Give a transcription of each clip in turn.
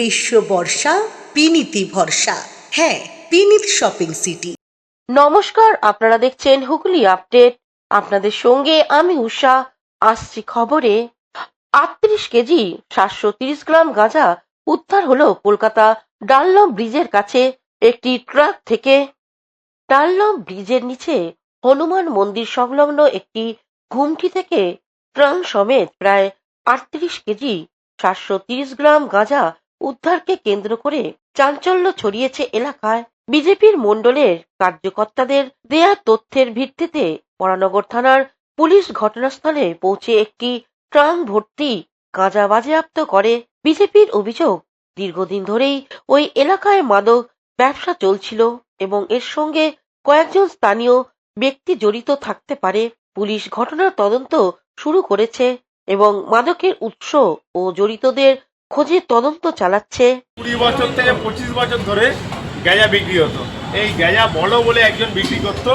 গ্রীষ্ম বর্ষা বিনীতি ভরসা। হ্যাঁ, বিনীত শপিং সিটি। নমস্কার, আপনারা দেখছেন হুগলি আপডেট। আপনাদের সঙ্গে আমি উষা। আসছি খবরে। 38 কেজি 730 গ্রাম গাঁজা উদ্ধার হলো কলকাতা ডানলপ ব্রিজের কাছে একটি ট্রাক থেকে। ডানলপ ব্রিজের নিচে হনুমান মন্দির সংলগ্ন একটি ঘুমটি থেকে ট্রাক সমেত প্রায় 38 কেজি 730 গ্রাম গাঁজা উদ্ধারকে কেন্দ্র করে চাঞ্চল্য ছড়িয়েছে এলাকায়। বিজেপির মণ্ডলের কার্যকর্তাদের দেয়া তথ্যের ভিত্তিতে বরানগর থানার পুলিশ ঘটনাস্থলে পৌঁছে একটি ট্রাক ভর্তি গাঁজা বাজেয়াপ্ত করে। বিজেপির অভিযোগ, দীর্ঘদিন ধরেই ওই এলাকায় মাদক ব্যবসা চলছিল এবং এর সঙ্গে কয়েকজন স্থানীয় ব্যক্তি জড়িত থাকতে পারে। পুলিশ ঘটনার তদন্ত শুরু করেছে এবং মাদকের উৎস ও জড়িতদের খোঁজে তদন্ত চালাচ্ছে। 20 বছর থেকে 25 বছর ধরে গাঁজা বিক্রি হতো। এই গাঁজা বড় বলে একজন বিক্রি করত।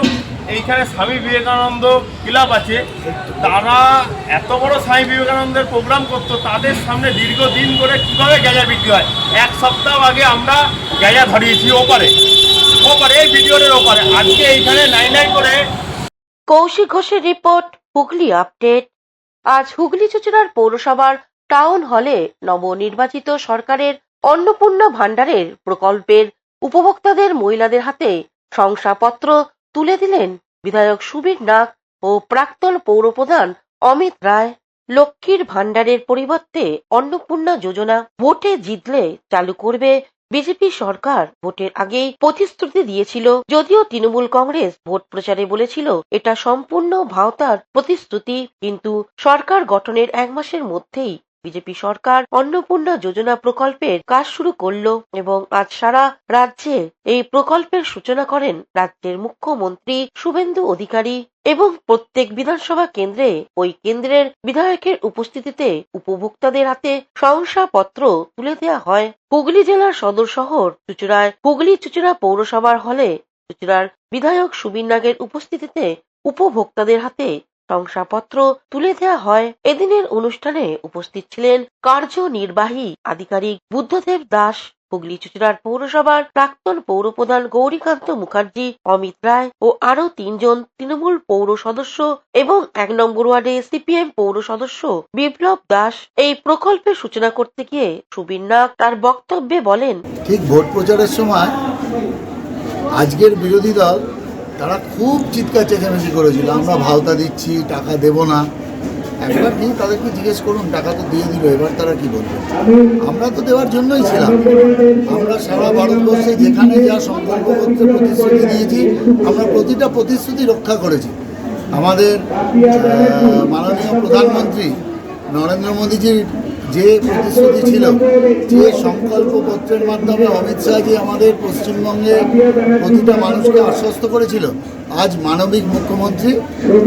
এইখানে স্বামী বিবেকানন্দ ক্লাব আছে, তারা এত বড় স্বামী বিবেকানন্দের প্রোগ্রাম করতো, তাদের সামনে দীর্ঘদিন করে কীভাবে গাঁজা বিক্রি হয়। এক সপ্তাহ আগে আমরা গাঁজা ধরিয়েছি ওপারে এই ভিডিওর ওপারে। আজকে এইখানে নাই করে। কৌশিক ঘোষের রিপোর্ট, হুগলি আপডেট। আজ হুগলি চুঁচুড়ার পৌরসভার টাউন হলে নবনির্বাচিত সরকারের অন্নপূর্ণা ভাণ্ডারের প্রকল্পের উপভোক্তাদের মহিলাদের হাতে শংসাপত্র তুলে দিলেন বিধায়ক সুবীর নাগ ও প্রাক্তন পৌরপ্রধান অমিত রায়। লক্ষ্মীর ভাণ্ডারের পরিবর্তে অন্নপূর্ণা যোজনা ভোটে জিতলে চালু করবে বিজেপি সরকার ভোটের আগেই প্রতিশ্রুতি দিয়েছিল। যদিও তৃণমূল কংগ্রেস ভোট প্রচারে বলেছিল এটা সম্পূর্ণ ভাওতার প্রতিশ্রুতি, কিন্তু সরকার গঠনের 1 মাসের মধ্যেই বিজেপি সরকার অন্নপূর্ণা যোজনা প্রকল্পের কাজ শুরু করলো এবং আজ সারা রাজ্যে এই প্রকল্পের সূচনা করেন রাজ্যের মুখ্যমন্ত্রী শুভেন্দু অধিকারী এবং প্রত্যেক বিধানসভা কেন্দ্রে ওই কেন্দ্রের বিধায়কের উপস্থিতিতে উপভোক্তাদের হাতে শংসাপত্র তুলে দেওয়া হয়। হুগলি জেলার সদর শহর চুঁচুড়ায় হুগলি চুঁচুড়া পৌরসভার হলে চুঁচুড়ার বিধায়ক সুবীর নাগের উপস্থিতিতে উপভোক্তাদের হাতে শংসাপত্র তুলে দেওয়া হয়। এদিনের অনুষ্ঠানে উপস্থিত ছিলেন কার্যনির্বাহী আধিকারিক বুদ্ধদেব দাস, হুগলি চুঁচুড়ার পৌরসভার প্রাক্তন পৌরপ্রধান গৌরীকান্ত মুখার্জি, অমিত রায় ও আরো 3 জন তৃণমূল পৌর সদস্য এবং 1 নম্বর ওয়ার্ডে সিপিএম পৌর সদস্য বিপ্লব দাস। এই প্রকল্পের সূচনা করতে গিয়ে সুবীর নাগ তার বক্তব্যে বলেন, ঠিক ভোট প্রচারের সময় আজকের বিরোধী দল তারা খুব চিৎকার চেঁচামেচি করেছিল, আমরা ভাওতা দিচ্ছি, টাকা দেব না। একবার কি তাদেরকে জিজ্ঞেস করুন, টাকা তো দিয়ে দিল, এবার তারা কি বলবে? আমরা তো দেওয়ার জন্যই ছিলাম। আমরা সারা ভারতবর্ষে যেখানে যা সংকল্পপত্রে প্রতিশ্রুতি দিয়েছি, আমরা প্রতিটা প্রতিশ্রুতি রক্ষা করেছি। আমাদের মাননীয় প্রধানমন্ত্রী নরেন্দ্র মোদীজির যে প্রতিশ্রুতি ছিল, যে সংকল্পপত্রের মাধ্যমে অমিত শাহজি আমাদের পশ্চিমবঙ্গে প্রতিটা মানুষকে আশ্বস্ত করেছিল, আজ মানবিক মুখ্যমন্ত্রী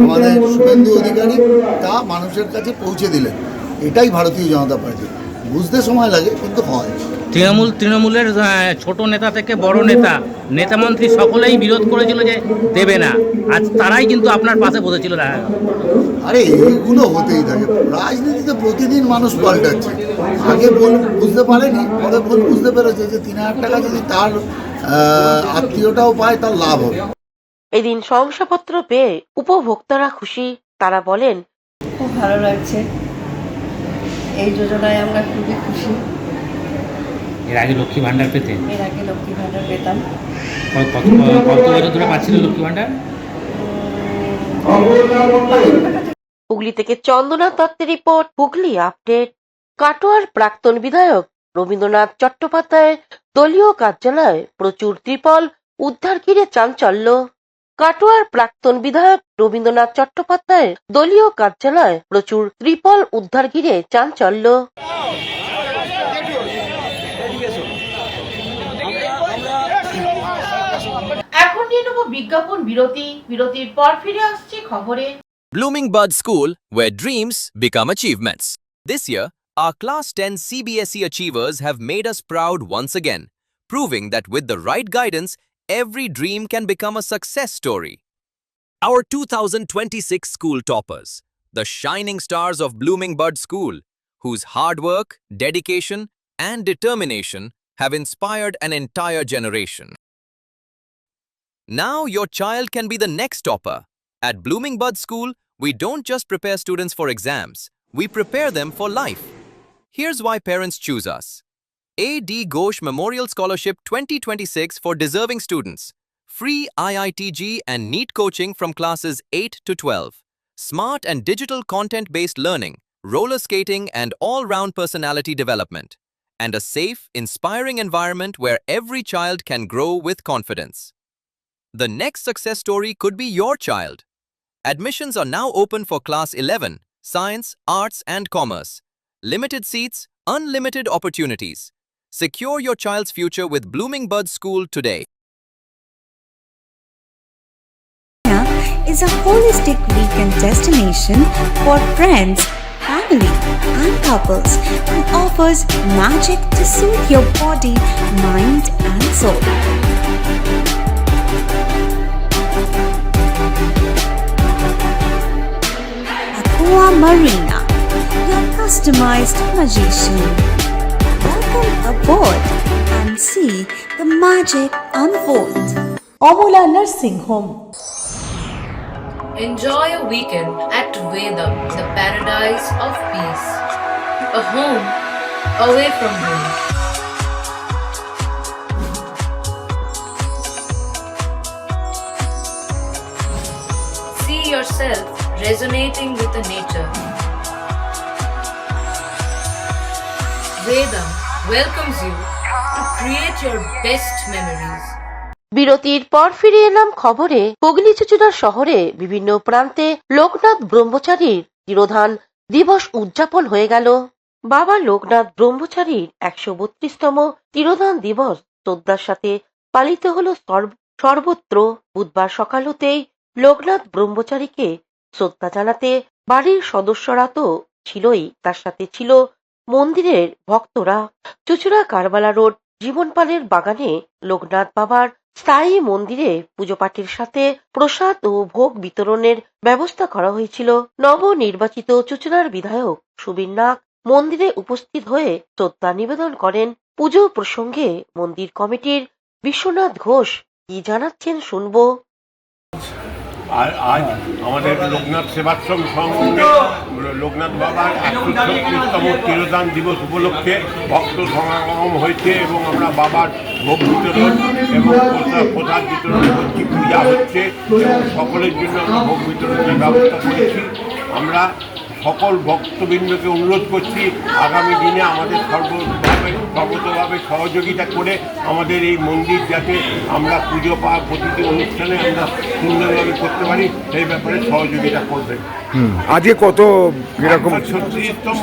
আমাদের শুভেন্দু অধিকারী তা মানুষের কাছে পৌঁছে দিলেন। এটাই ভারতীয় জনতা পার্টি। বুঝতে সময় লাগে, কিন্তু হয়। তৃণমূলের ছোট নেতা থেকে বড় নেতামন্ত্রী সকলেই বিরোধ করেছিল যে দেবে না, আজ তারাই কিন্তু আপনার পাশে বসেছিল। আরে এইগুলো হতেই থাকে, রাজনীতিতে প্রতিদিন মানুষ পাল্টাচ্ছে। আগে বুঝতে পারেনি, পরে বুঝতে পেরেছে যে 3000 টাকা যদি তার আত্মীয়টাও পায়, তার লাভ হবে। এদিন শংসাপত্র পেয়ে উপভোক্তারা খুশি। তারা বলেন, খুব ভালো লাগছে, এই যোজনায় আমরা খুবই খুশি। এর আগে লক্ষ্মী ভাণ্ডার পেতেন? এর আগে লক্ষ্মী ভাণ্ডার পেতাম। কত বছর ধরে পাচ্ছিল লক্ষ্মী ভাণ্ডার? হুগলি থেকে চন্দনা দত্তের রিপোর্ট, হুগলি আপডেট। কাটোয়ার প্রাক্তন বিধায়ক রবীন্দ্রনাথ চট্টোপাধ্যায়ের দলীয় কার্যালয়ে প্রচুর ত্রিপল উদ্ধার ঘিরে চাঞ্চল্য। কাটোয়ার প্রাক্তন বিধায়ক রবীন্দ্রনাথ চট্টোপাধ্যায়ের দলীয় কার্যালয়ে প্রচুর ত্রিপল উদ্ধার ঘিরে চাঞ্চল্য। এখন নিয়ে নেব বিজ্ঞাপন বিরতি। বিরতির পর ফিরে আসছি খবরে। Blooming Bud School, where dreams become achievements. This year, our Class 10 CBSE achievers have made us proud once again, proving that with the right guidance, every dream can become a success story. Our 2026 school toppers, the shining stars of Blooming Bud School, whose hard work, dedication, and determination have inspired an entire generation. Now your child can be the next topper. At Blooming Bud School, we don't just prepare students for exams, we prepare them for life. Here's why parents choose us. A.D. Ghosh Memorial Scholarship 2026 for deserving students. Free IITG and NEET coaching from classes 8 to 12. Smart and digital content-based learning, roller skating and all-round personality development. And a safe, inspiring environment where every child can grow with confidence. The next success story could be your child. Admissions are now open for Class 11, Science, Arts and Commerce. Limited seats, unlimited opportunities. Secure your child's future with Blooming Bud School today. Is a holistic weekend destination for friends, family, and couples and offers magic to soothe your body, mind, and soul. Aqua Marina, your customized magician. Welcome aboard and see the magic unfold. Amala nursing home. Enjoy a weekend at Vedam, the paradise of peace. A home away from home. See yourself resonating with the nature. Vedam welcomes you to create your best memories. বিরতির পর ফিরে এলাম খবরে। হুগলি চুঁচুড়া শহরে বিভিন্ন প্রান্তে লোকনাথ ব্রহ্মচারীর তিরোধান দিবস উদযাপন হয়ে গেল। বাবা লোকনাথ ব্রহ্মচারীর ১৩২তম তিরোধান দিবস শ্রদ্ধার সাথে পালিত হল সর্বত্র। বুধবার সকাল হতেই লোকনাথ ব্রহ্মচারীকে শ্রদ্ধা জানাতে বাড়ির সদস্যরা তো ছিলই, তার সাথে ছিল মন্দিরের ভক্তরা। চুঁচুড়া কারবালা রোড জীবনপালের বাগানে লোকনাথ বাবার স্থায়ী মন্দিরে পুজো পাঠের সাথে প্রসাদ ও ভোগ বিতরণের ব্যবস্থা করা হয়েছিল। নবনির্বাচিত চুঁচুড়ার বিধায়ক সুবীর নাগ মন্দিরে উপস্থিত হয়ে শ্রদ্ধা নিবেদন করেন। পুজো প্রসঙ্গে মন্দির কমিটির বিশ্বনাথ ঘোষ কি জানাচ্ছেন শুনবো। আজ আমাদের লোকনাথ সেবাশ্রম সংঘে লোকনাথ বাবার ১৩৬তম তিরোধান দিবস উপলক্ষে ভক্ত সমাগম হয়েছে এবং আমরা বাবার ভোগ বিতরণ এবং প্রসাদ বিতরণ করছি, পূজা হচ্ছে এবং সকলের জন্য আমরা ভোগ বিতরণের ব্যবস্থা করেছি। আমরা সকল ভক্তবৃন্দকে অনুরোধ করছি আগামী দিনে আমাদের সর্বতভাবে সহযোগিতা করে আমাদের এই মন্দির যাতে আমরা পুজো পাওয়া প্রতিটি অনুষ্ঠানে আমরা সুন্দরভাবে করতে পারি সেই ব্যাপারে সহযোগিতা করবেন। আজকে কত এরকম ১৩৬তম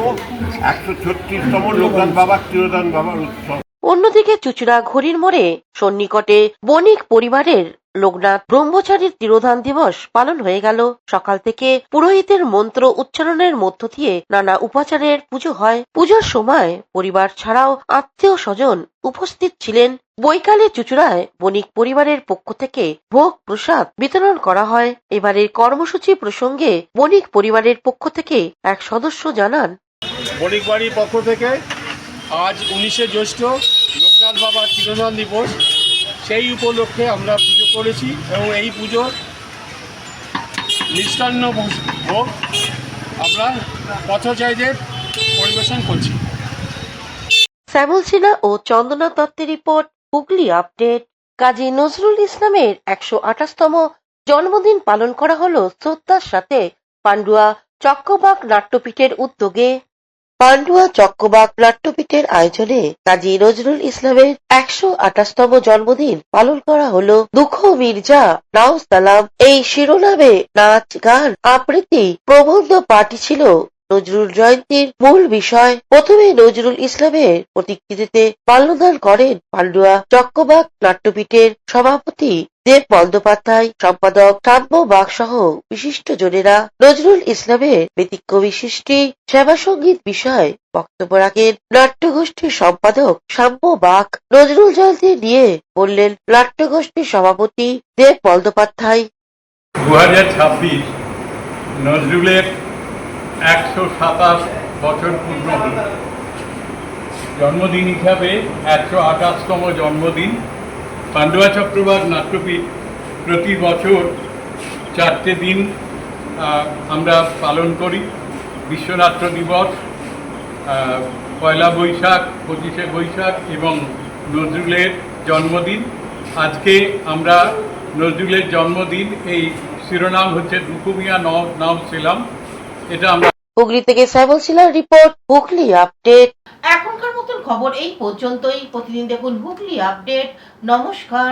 লোকনাথ বাবার তিরোধান বাবার উৎসব। অন্যদিকে চুঁচুড়া ঘড়ির মোড়ে সন্নিকটে বণিক পরিবারের লোকনাথ ব্রহ্মচারীর তিরোধান দিবস পালন হয়ে গেল। সকাল থেকে পুরোহিতের মন্ত্র উচ্চারণের মধ্য দিয়ে নানা উপাচারের পুজো হয়। পুজোর সময় পরিবার ছাড়াও আত্মীয় স্বজন উপস্থিত ছিলেন। বৈকালে চুঁচুড়ায় বণিক পরিবারের পক্ষ থেকে ভোগ প্রসাদ বিতরণ করা হয়। এবারের কর্মসূচি প্রসঙ্গে বণিক পরিবারের পক্ষ থেকে এক সদস্য জানান, বণিক বাড়ির পক্ষ থেকে আজ ১৯শে জ্যৈষ্ঠ লোকনাথ বাবার তিরোধান দিবস, সেই উপলক্ষে আমরা পুজো করেছি এবং এই পুজোর মিষ্টান্ন ভোগ আমরা পথচারীদের পরিবেশন করছি। শ্যামল সিনহা ও চন্দনা দত্তের রিপোর্ট, হুগলি আপডেট। কাজী নজরুল ইসলামের ১২৮তম জন্মদিন পালন করা হলো শ্রদ্ধার সাথে পান্ডুয়া চক্রবাক নাট্যপীঠের উদ্যোগে। পান্ডুয়া চক্রবাক নাট্যপীঠের আয়োজনে কাজী নজরুল ইসলামের ১২৮তম জন্মদিন পালন করা হলো। দুঃখ মির্জা নাও সালাম এই শিরোনামে নাচ, গান, আবৃত্তি, প্রবন্ধ পাঠই ছিল নজরুল জয়ন্তীর মূল বিষয়। প্রথমে নজরুল ইসলামের প্রতিকৃতিতে মাল্যদান করেন পান্ডুয়া চক্রবাক নাট্যপীঠের সভাপতি দেব বন্দ্যোপাধ্যায়, সম্পাদক শাম্য বাগ সহ বিশিষ্ট জনেরা। নজরুল ইসলামের ব্যতিক্রমী সৃষ্টি, সেবা সঙ্গীত বিষয়ে বক্তব্য রাখেন নাট্যগোষ্ঠীর সম্পাদক শাম্য বাগ। নজরুল জয়ন্তী নিয়ে বললেন নাট্যগোষ্ঠীর সভাপতি দেব বন্দ্যোপাধ্যায়। ২০২৬ নজরুলের ১২৭ বছর পূর্ণ হল। জন্মদিন হিসাবে 128তম জন্মদিন। পান্ডুয়া চক্রবর্তী নাট্যপীঠ প্রতি বছর 4টে দিন আমরা পালন করি। বিশ্বনাট্য দিবস, পয়লা বৈশাখ, 25শে বৈশাখ এবং নজরুলের জন্মদিন। আজকে আমরা নজরুলের জন্মদিন, এই শিরোনাম হচ্ছে দুকুমিয়া নাম ছিলাম, এটা আমরা। হুগলি থেকে সাইবল শিলার রিপোর্ট, হুগলি আপডেট। এখনকার মতন খবর এই পর্যন্তই। প্রতিদিন দেখুন হুগলি আপডেট। নমস্কার।